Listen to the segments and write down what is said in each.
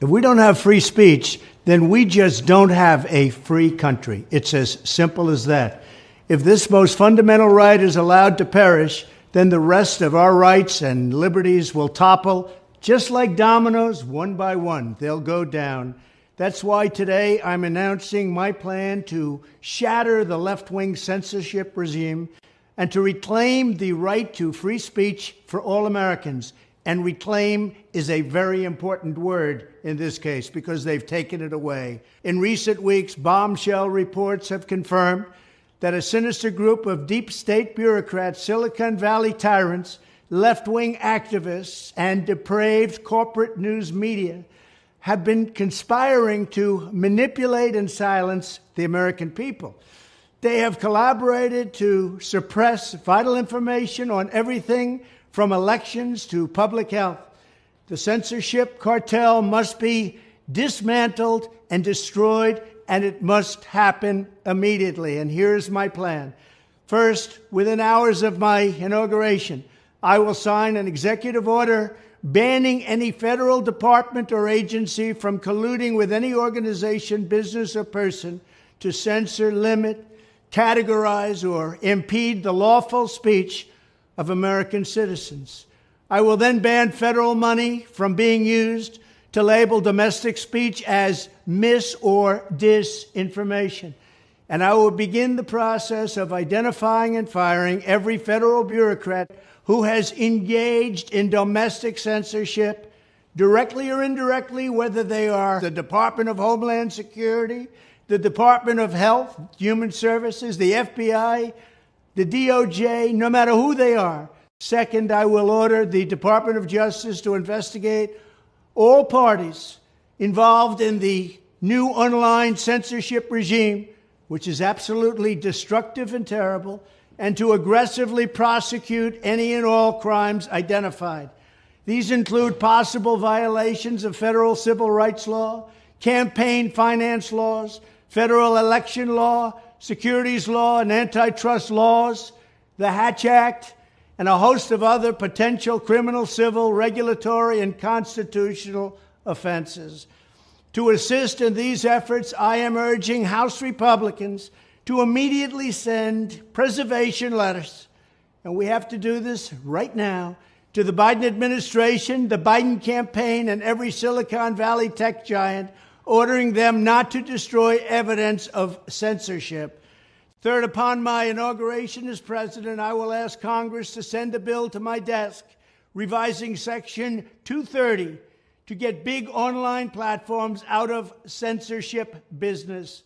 If we don't have free speech, then we just don't have a free country. It's as simple as that. If this most fundamental right is allowed to perish, then the rest of our rights and liberties will topple, just like dominoes, one by one. They'll go down. That's why today I'm announcing my plan to shatter the left-wing censorship regime and to reclaim the right to free speech for all Americans. And reclaim is a very important word in this case because they've taken it away. In recent weeks, bombshell reports have confirmed that a sinister group of deep state bureaucrats, Silicon Valley tyrants, left-wing activists, and depraved corporate news media have been conspiring to manipulate and silence the American people. They have collaborated to suppress vital information on everything from elections to public health. The censorship cartel must be dismantled and destroyed, and it must happen immediately. And here's my plan. First, within hours of my inauguration, I will sign an executive order banning any federal department or agency from colluding with any organization, business, or person to censor, limit, categorize, or impede the lawful speech of American citizens. I will then ban federal money from being used to label domestic speech as mis- or disinformation. And I will begin the process of identifying and firing every federal bureaucrat who has engaged in domestic censorship, directly or indirectly, whether they are the Department of Homeland Security, the Department of Health, Human Services, the FBI, the DOJ, no matter who they are. Second, I will order the Department of Justice to investigate all parties involved in the new online censorship regime, which is absolutely destructive and terrible, and to aggressively prosecute any and all crimes identified. These include possible violations of federal civil rights law, campaign finance laws, federal election law, securities law, and antitrust laws, the Hatch Act, and a host of other potential criminal, civil, regulatory, and constitutional offenses. To assist in these efforts, I am urging House Republicans to immediately send preservation letters, and we have to do this right now, to the Biden administration, the Biden campaign, and every Silicon Valley tech giant, ordering them not to destroy evidence of censorship. Third, upon my inauguration as president, I will ask Congress to send a bill to my desk revising Section 230 to get big online platforms out of censorship business.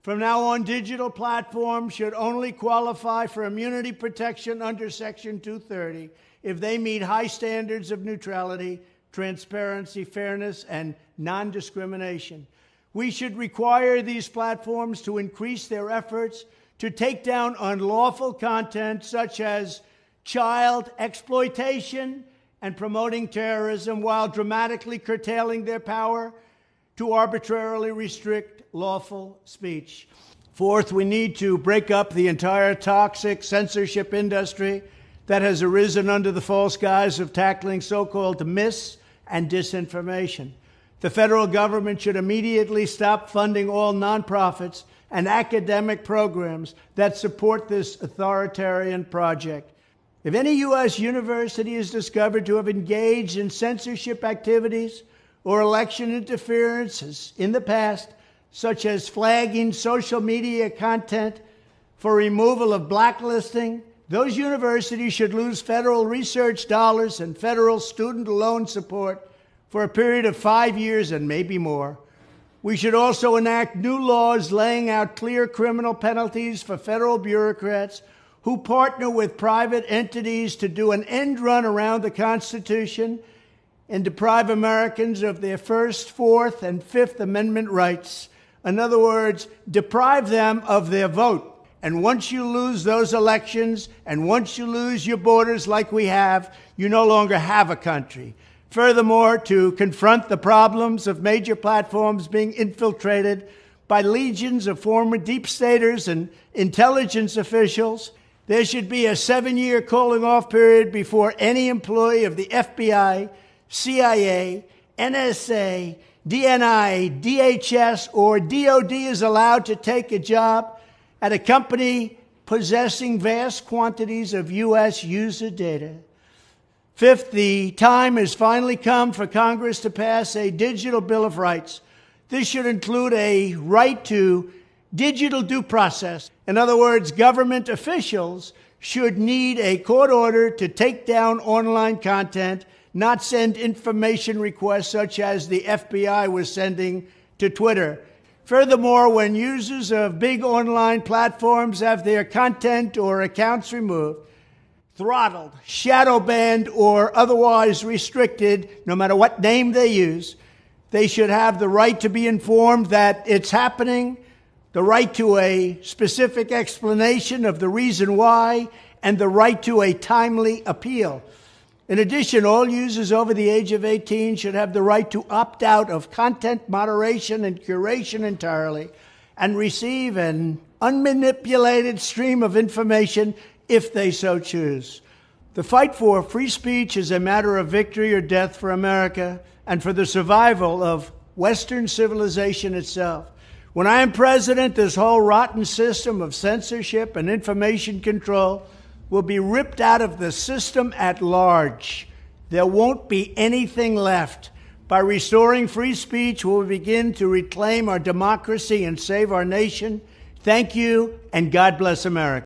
From now on, digital platforms should only qualify for immunity protection under Section 230 if they meet high standards of neutrality, transparency, fairness, and non-discrimination. We should require these platforms to increase their efforts to take down unlawful content such as child exploitation and promoting terrorism, while dramatically curtailing their power to arbitrarily restrict lawful speech. Fourth, we need to break up the entire toxic censorship industry that has arisen under the false guise of tackling so-called mis- and disinformation. The federal government should immediately stop funding all nonprofits and academic programs that support this authoritarian project. If any U.S. university is discovered to have engaged in censorship activities or election interferences in the past, such as flagging social media content for removal of blacklisting, those universities should lose federal research dollars and federal student loan support for a period of 5 years and maybe more. We should also enact new laws laying out clear criminal penalties for federal bureaucrats who partner with private entities to do an end run around the Constitution and deprive Americans of their First, Fourth, and Fifth Amendment rights. In other words, deprive them of their vote. And once you lose those elections, and once you lose your borders like we have, you no longer have a country. Furthermore, to confront the problems of major platforms being infiltrated by legions of former deep staters and intelligence officials, there should be a 7-year cooling-off period before any employee of the FBI, CIA, NSA, DNI, DHS, or DOD is allowed to take a job at a company possessing vast quantities of U.S. user data. Fifth, the time has finally come for Congress to pass a digital Bill of Rights. This should include a right to digital due process. In other words, government officials should need a court order to take down online content, not send information requests such as the FBI was sending to Twitter. Furthermore, when users of big online platforms have their content or accounts removed, throttled, shadow banned, or otherwise restricted, no matter what name they use, they should have the right to be informed that it's happening, the right to a specific explanation of the reason why, and the right to a timely appeal. In addition, all users over the age of 18 should have the right to opt out of content moderation and curation entirely and receive an unmanipulated stream of information if they so choose. The fight for free speech is a matter of victory or death for America and for the survival of Western civilization itself. When I am president, this whole rotten system of censorship and information control will be ripped out of the system at large. There won't be anything left. By restoring free speech, we'll begin to reclaim our democracy and save our nation. Thank you, and God bless America.